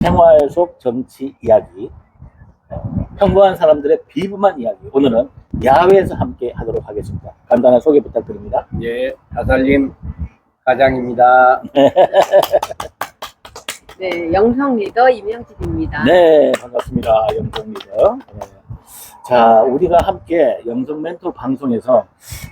생활 속 정치 이야기, 평범한 사람들의 비범한 이야기. 오늘은 야외에서 함께 하도록 하겠습니다. 간단한 소개 부탁드립니다. 예, 다살림 과장입니다. 네, 영성 리더 임영집입니다. 네, 반갑습니다. 영성 리더. 네. 자, 우리가 함께 영성 멘토 방송에서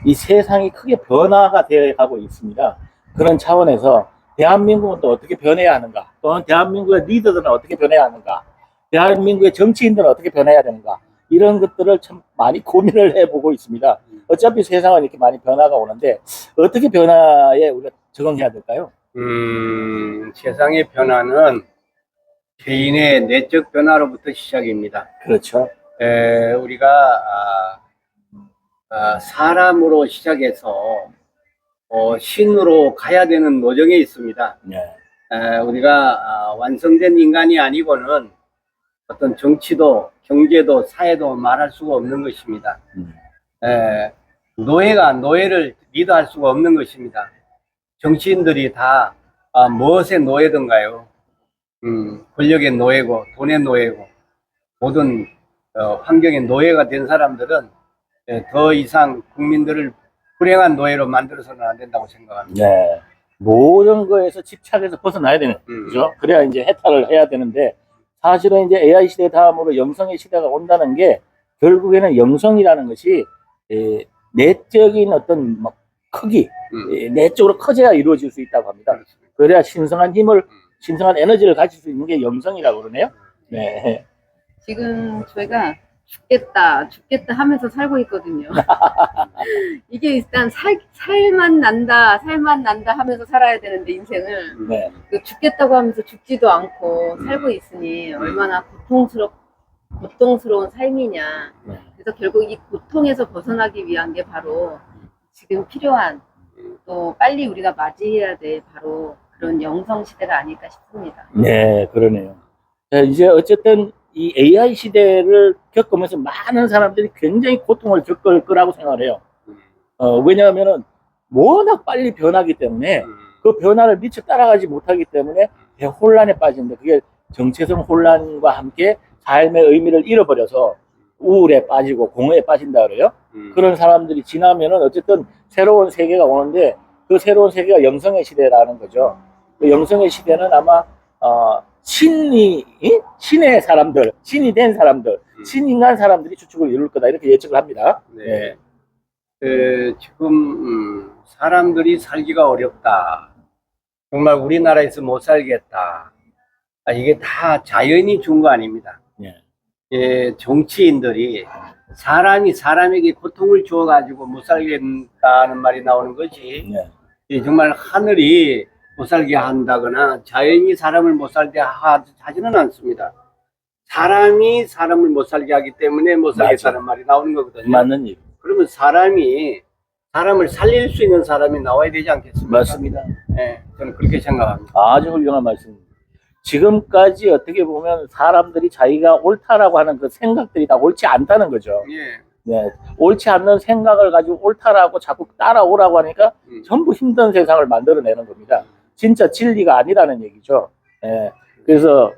이 세상이 크게 변화가 되어 가고 있습니다. 그런 차원에서 대한민국은 또 어떻게 변해야 하는가, 또는 대한민국의 리더들은 어떻게 변해야 하는가, 대한민국의 정치인들은 어떻게 변해야 되는가, 이런 것들을 참 많이 고민을 해보고 있습니다. 어차피 세상은 이렇게 많이 변화가 오는데 어떻게 변화에 우리가 적응해야 될까요? 세상의 변화는 개인의 내적 변화로부터 시작입니다. 그렇죠. 우리가 사람으로 시작해서 신으로 가야 되는 노정에 있습니다. 네. 우리가 완성된 인간이 아니고는 어떤 정치도 경제도 사회도 말할 수가 없는 것입니다. 노예가 노예를 리드할 수가 없는 것입니다. 정치인들이 다 무엇의 노예든가요? 권력의 노예고 돈의 노예고 모든 환경의 노예가 된 사람들은 더 이상 국민들을 불행한 노예로 만들어서는 안 된다고 생각합니다. 네. 모든 거에서 집착해서 벗어나야 되는 거죠. 그래야 이제 해탈을 해야 되는데, 사실은 이제 AI 시대 다음으로 영성의 시대가 온다는 게 결국에는 영성이라는 것이 내적인 어떤 뭐 크기, 내적으로 커져야 이루어질 수 있다고 합니다. 그렇습니다. 그래야 신성한 힘을, 신성한 에너지를 가질 수 있는 게 영성이라고 그러네요. 네. 지금 저희가 죽겠다 하면서 살고 있거든요. 이게 일단 살만 난다 하면서 살아야 되는데 인생을 네. 죽겠다고 하면서 죽지도 않고 살고 있으니 얼마나 고통스러운 삶이냐. 네. 그래서 결국 이 고통에서 벗어나기 위한 게 바로 지금 필요한, 또 빨리 우리가 맞이해야 될 바로 그런 영성 시대가 아닐까 싶습니다. 네, 그러네요. 자, 이제 어쨌든 이 AI 시대를 겪으면서 많은 사람들이 굉장히 고통을 겪을 거라고 생각을 해요. 왜냐하면은 워낙 빨리 변하기 때문에 그 변화를 미처 따라가지 못하기 때문에 혼란에 빠지는데, 그게 정체성 혼란과 함께 삶의 의미를 잃어버려서 우울에 빠지고 공허에 빠진다 그래요. 그런 사람들이 지나면은 어쨌든 새로운 세계가 오는데, 그 새로운 세계가 영성의 시대라는 거죠. 그 영성의 시대는 아마 신의 사람들, 신이 된 사람들, 신인간 사람들이 주축을 이룰 거다, 이렇게 예측을 합니다. 네. 지금 사람들이 살기가 어렵다. 정말 우리나라에서 못 살겠다. 이게 다 자연이 준 거 아닙니다. 네. 정치인들이 사람이 사람에게 고통을 주어가지고 못 살겠다는 말이 나오는 거지. 네. 정말 하늘이 못 살게 한다거나 자연이 사람을 못 살게 하지는 않습니다. 사람이 사람을 못 살게 하기 때문에 못 살겠다는 말이 나오는 거거든요. 맞는 일. 그러면 사람을 살릴 수 있는 사람이 나와야 되지 않겠습니까? 맞습니다. 네, 저는 그렇게 생각합니다. 아주 훌륭한 말씀입니다. 지금까지 어떻게 보면 사람들이 자기가 옳다라고 하는 그 생각들이 다 옳지 않다는 거죠. 예. 네. 옳지 않는 생각을 가지고 옳다라고 자꾸 따라오라고 하니까 전부 힘든 세상을 만들어내는 겁니다. 진짜 진리가 아니라는 얘기죠. 예. 그래서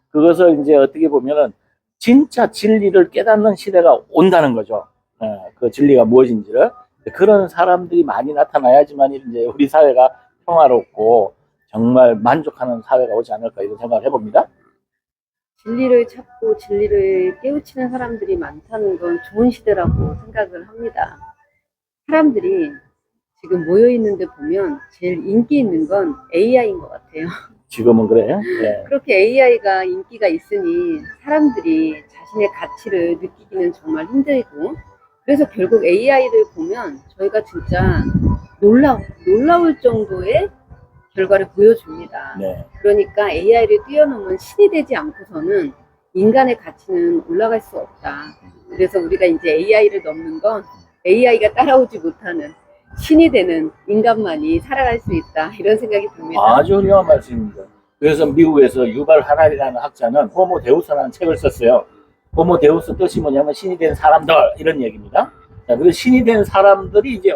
그것을 이제 어떻게 보면은 진짜 진리를 깨닫는 시대가 온다는 거죠. 예. 그 진리가 무엇인지를. 그런 사람들이 많이 나타나야지만 이제 우리 사회가 평화롭고 정말 만족하는 사회가 오지 않을까, 이런 생각을 해봅니다. 진리를 찾고 진리를 깨우치는 사람들이 많다는 건 좋은 시대라고 생각을 합니다. 사람들이 지금 모여 있는데 보면 제일 인기 있는 건 AI인 것 같아요. 지금은 그래. 예. 그렇게 AI가 인기가 있으니 사람들이 자신의 가치를 느끼기는 정말 힘들고, 그래서 결국 AI를 보면 저희가 진짜 놀라울 정도의 결과를 보여줍니다. 네. 그러니까 AI를 뛰어넘은 신이 되지 않고서는 인간의 가치는 올라갈 수 없다. 그래서 우리가 이제 AI를 넘는 건 AI가 따라오지 못하는 신이 되는 인간만이 살아갈 수 있다, 이런 생각이 듭니다. 아주 훌륭한 말씀입니다. 그래서 미국에서 유발 하라리라는 학자는 호모 데우스라는 책을 썼어요. 호모 데우스 뜻이 뭐냐면 신이 된 사람들, 이런 얘기입니다. 자, 그래서 신이 된 사람들이 이제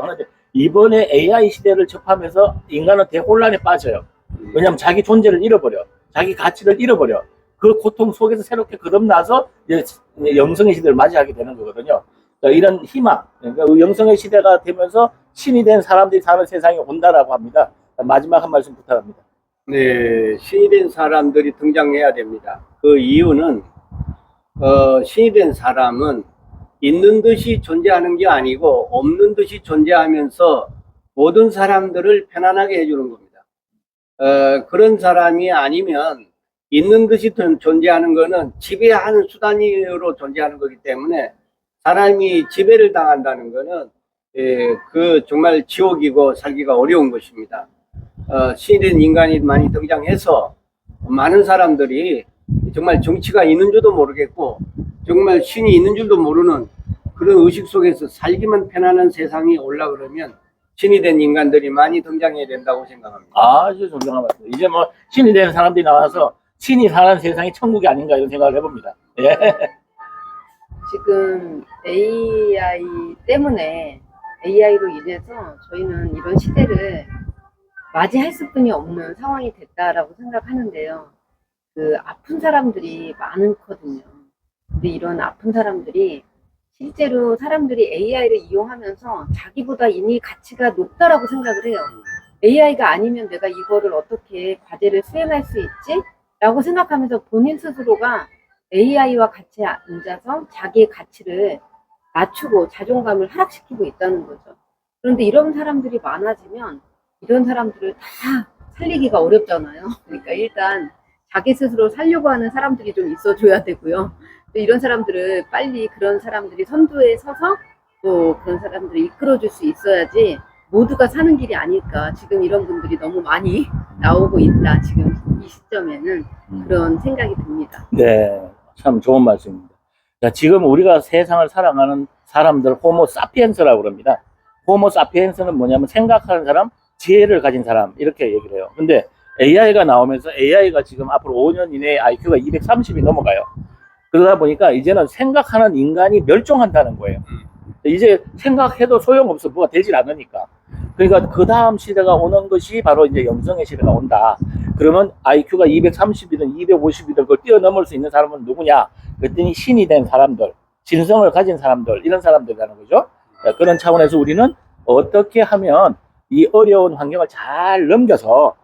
이번에 AI 시대를 접하면서 인간은 대혼란에 빠져요. 왜냐하면 자기 존재를 잃어버려. 자기 가치를 잃어버려. 그 고통 속에서 새롭게 거듭나서 이제 영성의 시대를 맞이하게 되는 거거든요. 그러니까 이런 희망, 그러니까 영성의 시대가 되면서 신이 된 사람들이 사는 세상이 온다라고 합니다. 마지막 한 말씀 부탁합니다. 네, 신이 된 사람들이 등장해야 됩니다. 그 이유는 신이 된 사람은 있는 듯이 존재하는 게 아니고 없는 듯이 존재하면서 모든 사람들을 편안하게 해주는 겁니다. 그런 사람이 아니면 있는 듯이 존재하는 거는 지배하는 수단으로 존재하는 거기 때문에 사람이 지배를 당한다는 거는 그 정말 지옥이고 살기가 어려운 것입니다. 신이 된 인간이 많이 등장해서 많은 사람들이 정말 정치가 있는 줄도 모르겠고 정말 신이 있는 줄도 모르는 그런 의식 속에서 살기만 편안한 세상이 올라 그러면 신이 된 인간들이 많이 등장해야 된다고 생각합니다. 아주 존경한 말씀. 이제 뭐 신이 되는 사람들이 나와서 신이 사는 세상이 천국이 아닌가 이런 생각을 해봅니다. 예. 지금 AI 때문에 AI로 인해서 저희는 이런 시대를 맞이할 수뿐이 없는 상황이 됐다라고 생각하는데요. 그 아픈 사람들이 많거든요. 근데 이런 아픈 사람들이 실제로 사람들이 AI를 이용하면서 자기보다 이미 가치가 높다라고 생각을 해요. AI가 아니면 내가 이거를 어떻게 과제를 수행할 수 있지? 라고 생각하면서 본인 스스로가 AI와 같이 앉아서 자기의 가치를 낮추고 자존감을 하락시키고 있다는 거죠. 그런데 이런 사람들이 많아지면 이런 사람들을 다 살리기가 어렵잖아요. 그러니까 일단 자기 스스로 살려고 하는 사람들이 좀 있어줘야 되고요. 또 이런 사람들을 빨리 그런 사람들이 선두에 서서 또 그런 사람들을 이끌어줄 수 있어야지 모두가 사는 길이 아닐까. 지금 이런 분들이 너무 많이 나오고 있다. 지금 이 시점에는 그런 생각이 듭니다. 네, 참 좋은 말씀입니다. 자, 지금 우리가 세상을 살아가는 사람들 호모 사피엔스라고 그럽니다. 호모 사피엔스는 뭐냐면 생각하는 사람, 지혜를 가진 사람 이렇게 얘기를 해요. 근데 AI가 나오면서 AI가 지금 앞으로 5년 이내에 IQ가 230이 넘어가요. 그러다 보니까 이제는 생각하는 인간이 멸종한다는 거예요. 이제 생각해도 소용없어. 뭐가 되질 않으니까. 그러니까 그 다음 시대가 오는 것이 바로 이제 영성의 시대가 온다. 그러면 IQ가 230이든 250이든 그걸 뛰어넘을 수 있는 사람은 누구냐? 그랬더니 신이 된 사람들, 진성을 가진 사람들, 이런 사람들이라는 거죠. 그런 차원에서 우리는 어떻게 하면 이 어려운 환경을 잘 넘겨서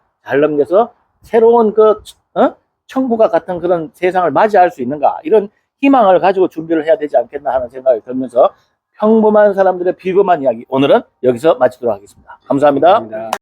새로운 천국과 같은 그런 세상을 맞이할 수 있는가? 이런 희망을 가지고 준비를 해야 되지 않겠나 하는 생각이 들면서 평범한 사람들의 비범한 이야기 오늘은 여기서 마치도록 하겠습니다. 감사합니다. 감사합니다.